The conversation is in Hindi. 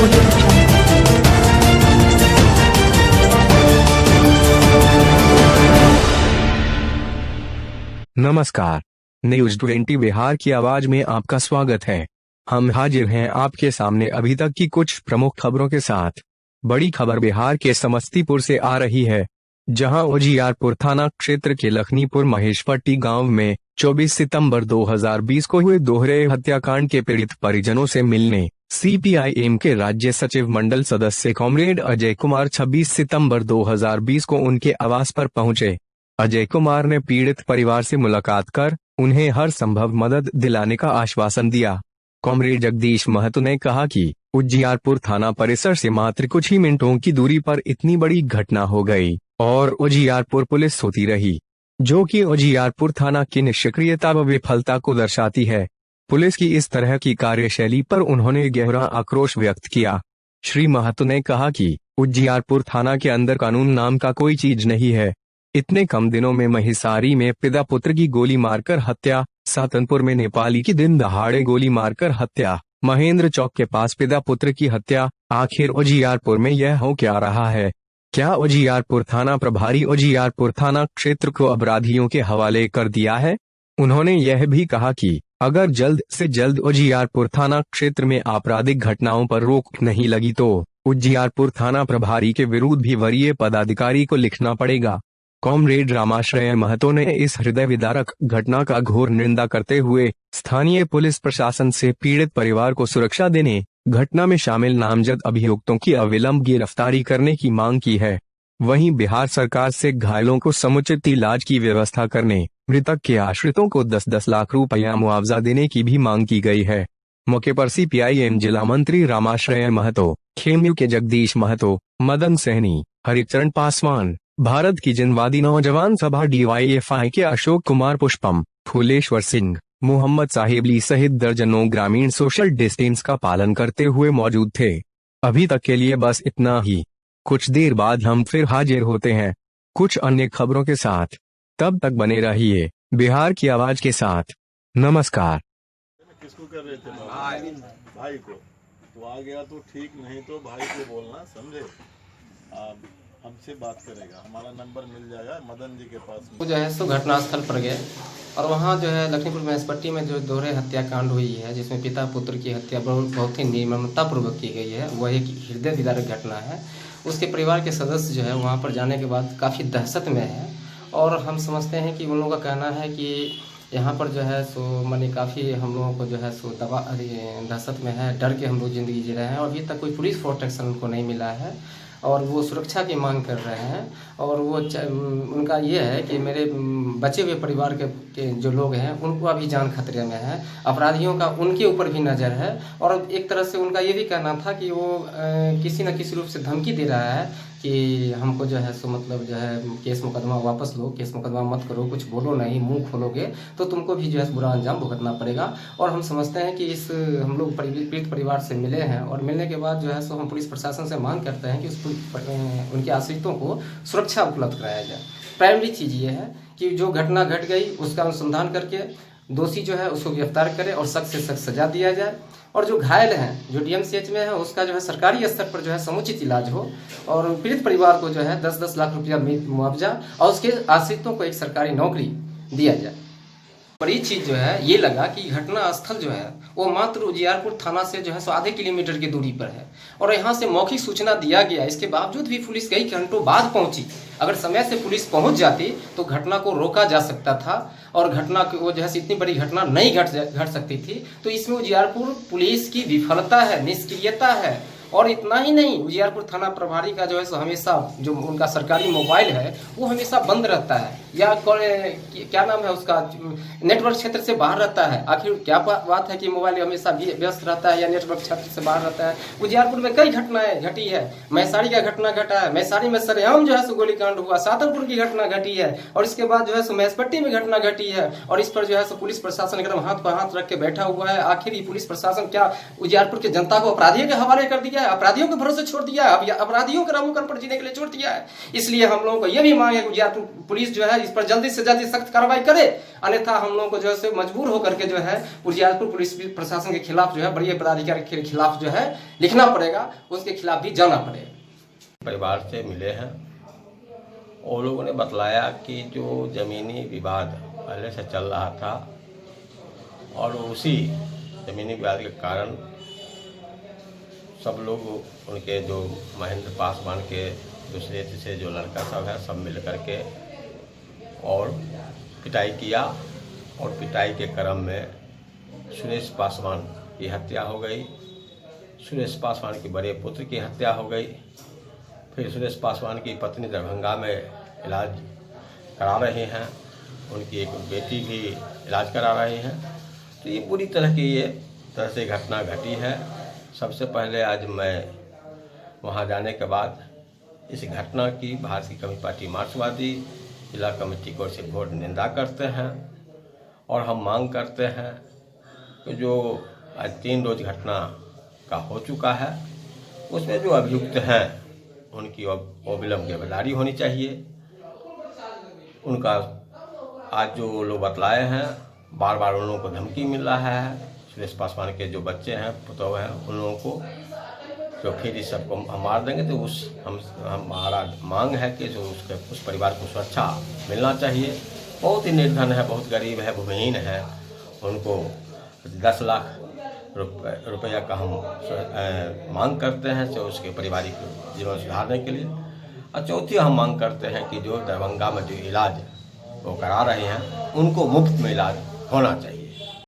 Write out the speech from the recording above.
Audio Jungle. नमस्कार, न्यूज 20 बिहार की आवाज में आपका स्वागत है। हम हाजिर हैं आपके सामने अभी तक की कुछ प्रमुख खबरों के साथ। बड़ी खबर बिहार के समस्तीपुर से आ रही है, जहां उजियारपुर थाना क्षेत्र के लखनीपुर महेशपट्टी गांव में 24 सितंबर 2020 को हुए दोहरे हत्याकांड के पीड़ित परिजनों से मिलने सीपीआईएम के राज्य सचिव मंडल सदस्य कॉमरेड अजय कुमार 26 सितंबर 2020 को उनके आवास पर पहुंचे। अजय कुमार ने पीड़ित परिवार से मुलाकात कर उन्हें हर संभव मदद दिलाने का आश्वासन दिया। कॉमरेड जगदीश महतो ने कहा कि उजियारपुर थाना परिसर से मात्र कुछ ही मिनटों की दूरी पर इतनी बड़ी घटना हो गई और उजियारपुर पुलिस सोती रही, जो कि उजियारपुर थाना की निष्क्रियता व विफलता को दर्शाती है। पुलिस की इस तरह की कार्यशैली पर उन्होंने गहरा आक्रोश व्यक्त किया। श्री महतो ने कहा कि उजियारपुर थाना के अंदर कानून नाम का कोई चीज नहीं है। इतने कम दिनों में महिसारी में पिता पुत्र की गोली मारकर हत्या, सातनपुर में नेपाली की दिन दहाड़े गोली मारकर हत्या, महेंद्र चौक के पास पिता पुत्र की हत्या, आखिर उजियारपुर में यह हो क्या रहा है? क्या उजियारपुर थाना प्रभारी उजियारपुर थाना क्षेत्र को अपराधियों के हवाले कर दिया है? उन्होंने यह भी कहा कि अगर जल्द से जल्द उजियारपुर थाना क्षेत्र में आपराधिक घटनाओं पर रोक नहीं लगी तो उजियारपुर थाना प्रभारी के विरुद्ध भी वरीय पदाधिकारी को लिखना पड़ेगा। कॉमरेड रामाश्रय महतो ने इस हृदय विदारक घटना का घोर निंदा करते हुए स्थानीय पुलिस प्रशासन से पीड़ित परिवार को सुरक्षा देने, घटना में शामिल नामजद अभियुक्तों की अविलंब गिरफ्तारी करने की मांग की है। वहीं बिहार सरकार से घायलों को समुचित इलाज की व्यवस्था करने, मृतक के आश्रितों को 10-10 लाख रुपया मुआवजा देने की भी मांग की गई है। मौके पर सीपीआईएम जिला मंत्री रामाश्रय महतो, खेमयू के जगदीश महतो, मदन सहनी, हरिचरण पासवान, भारत की जनवादी नौजवान सभा डीवाईएफआई के अशोक कुमार पुष्पम, फूलेश्वर सिंह, मोहम्मद साहिबली सहित दर्जनों ग्रामीण सोशल डिस्टेंस का पालन करते हुए मौजूद थे। अभी तक के लिए बस इतना ही। कुछ देर बाद हम फिर हाजिर होते हैं कुछ अन्य खबरों के साथ। तब तक बने रहिए बिहार की आवाज के साथ। नमस्कार। किसको कर रहे थे? भाई को। तो आ गया तो ठीक, नहीं तो भाई को बोलना, समझे? हमसे बात करेगा, हमारा नंबर मिल जाएगा मदन जी के पास। वो जो है सो घटनास्थल पर गए और वहाँ जो है लखनीपुर महेशपट्टी में जो दोहरे हत्याकांड हुई है, जिसमें पिता पुत्र की हत्या बहुत ही निर्ममतापूर्वक की गई है, वह एक हृदय विदारक घटना है। उसके परिवार के सदस्य जो है वहाँ पर जाने के बाद काफ़ी दहशत में है और हम समझते हैं कि उन लोगों का कहना है कि यहाँ पर जो है सो माने काफ़ी हम लोगों को जो है सो दहशत में है, डर के हम लोग ज़िंदगी जी रहे हैं और अभी तक कोई पुलिस प्रोटेक्शन उनको नहीं मिला है और वो सुरक्षा की मांग कर रहे हैं। और वो उनका ये है कि मेरे बचे हुए परिवार के जो लोग हैं उनको अभी जान खतरे में है, अपराधियों का उनके ऊपर भी नज़र है और एक तरह से उनका ये भी कहना था कि वो किसी न किसी रूप से धमकी दे रहा है कि हमको जो है सो मतलब जो है केस मुकदमा वापस लो, केस मुकदमा मत करो, कुछ बोलो नहीं, मुंह खोलोगे तो तुमको भी जो है बुरा अंजाम भुगतना पड़ेगा। और हम समझते हैं कि इस हम लोग पीड़ित परिवार से मिले हैं और मिलने के बाद जो है सो हम पुलिस प्रशासन से मांग करते हैं कि उनके आश्रितों को सुरक्षा उपलब्ध कराया जाए। प्राइमरी चीज़ ये है कि जो घटना घट गई उसका अनुसंधान करके दोषी जो है उसको गिरफ्तार करे और सख्त से सख्त सजा दिया जाए और जो घायल हैं जो डीएमसीएच में है उसका जो है सरकारी स्तर पर जो है समुचित इलाज हो और पीड़ित परिवार को जो है 10-10 लाख रुपया मुआवजा और उसके आश्रितों को एक सरकारी नौकरी दिया जाए। बड़ी चीज़ जो है ये लगा कि घटना स्थल जो है वो मात्र उजियारपुर थाना से जो है सो आधे किलोमीटर की दूरी पर है और यहाँ से मौखिक सूचना दिया गया, इसके बावजूद भी पुलिस कई घंटों बाद पहुंची। अगर समय से पुलिस पहुंच जाती तो घटना को रोका जा सकता था और घटना को जो है इतनी बड़ी घटना नहीं घट सकती थी। तो इसमें उजियारपुर पुलिस की विफलता है, निष्क्रियता है। और इतना ही नहीं, उजियारपुर थाना प्रभारी का जो है सो हमेशा जो उनका सरकारी मोबाइल है वो हमेशा बंद रहता है या क्या नाम है उसका, नेटवर्क क्षेत्र से बाहर रहता है। आखिर क्या बात है कि मोबाइल हमेशा व्यस्त रहता है या नेटवर्क क्षेत्र से बाहर रहता है? उजियारपुर में कई घटनाएं घटी है, मैसारी का घटना घटा है, मैसारी में सरेआम जो है सो गोलीकांड हुआ, सातनपुर की घटना घटी है और इसके बाद जो है सो महेशपट्टी में घटना घटी है और इस पर जो है सो पुलिस प्रशासन एकदम हाथ पर हाथ रख के बैठा हुआ है। आखिर ये पुलिस प्रशासन क्या उजियारपुर की जनता को अपराधियों के हवाले कर दिया है, अपराधियों के भरोसे छोड़ दिया है, अब अपराधियों के रमूकन पर जीने के लिए छोड़ दिया है? इसलिए हम लोगों को यह भी मांग है कि उजियारपुर पुलिस जो है है इस पर जल्दी से जल्दी सख्त कार्रवाई करे, अन्यथा हम लोगों को जो है मजबूर होकर के जो है उजियारपुर पुलिस प्रशासन के खिलाफ जो है बड़े पदाधिकारी के खिलाफ जो है लिखना पड़ेगा, उसके खिलाफ भी जाना पड़ेगा। परिवार से मिले हैं और लोगों ने बतलाया कि जो ज़मीनी विवाद पहले से चल रहा था और उसी ज़मीनी विवाद के कारण सब लोग उनके जो महेंद्र पासवान के दूसरे तीसरे जो लड़का सब है सब मिल कर के और पिटाई किया और पिटाई के क्रम में सुरेश पासवान की हत्या हो गई। सुरेश पासवान के बड़े पुत्र की हत्या हो गई। फिर सुरेश पासवान की पत्नी दरभंगा में इलाज करा रहे हैं, उनकी एक बेटी भी इलाज करा रही हैं। तो ये पूरी तरह की ये तरह से घटना घटी है। सबसे पहले आज मैं वहाँ जाने के बाद इस घटना की भारतीय कम्युनिस्ट पार्टी मार्क्सवादी जिला कमेटी की ओर से घोर निंदा करते हैं और हम मांग करते हैं कि जो आज 3 रोज घटना का हो चुका है उसमें जो अभियुक्त हैं उनकी अविलंब गिरफ्तारी होनी चाहिए। उनका आज जो लोग बतलाए हैं बार बार उन लोगों को धमकी मिल रहा है। सुरेश पासवान के जो बच्चे हैं पुतौ हैं उन लोगों को तो फिर इस सबको हम मार देंगे। तो हमारा मांग है कि जो उस परिवार को सुरक्षा मिलना चाहिए। बहुत ही निर्धन है, बहुत गरीब है, भूमिहीन है। उनको 10 लाख रुपया का हम मांग करते हैं तो उसके पारिवारिक जीवन सुधारने के लिए। और चौथी हम मांग करते हैं कि जो दरभंगा में जो इलाज वो करा रहे हैं उनको मुफ्त में इलाज होना चाहिए।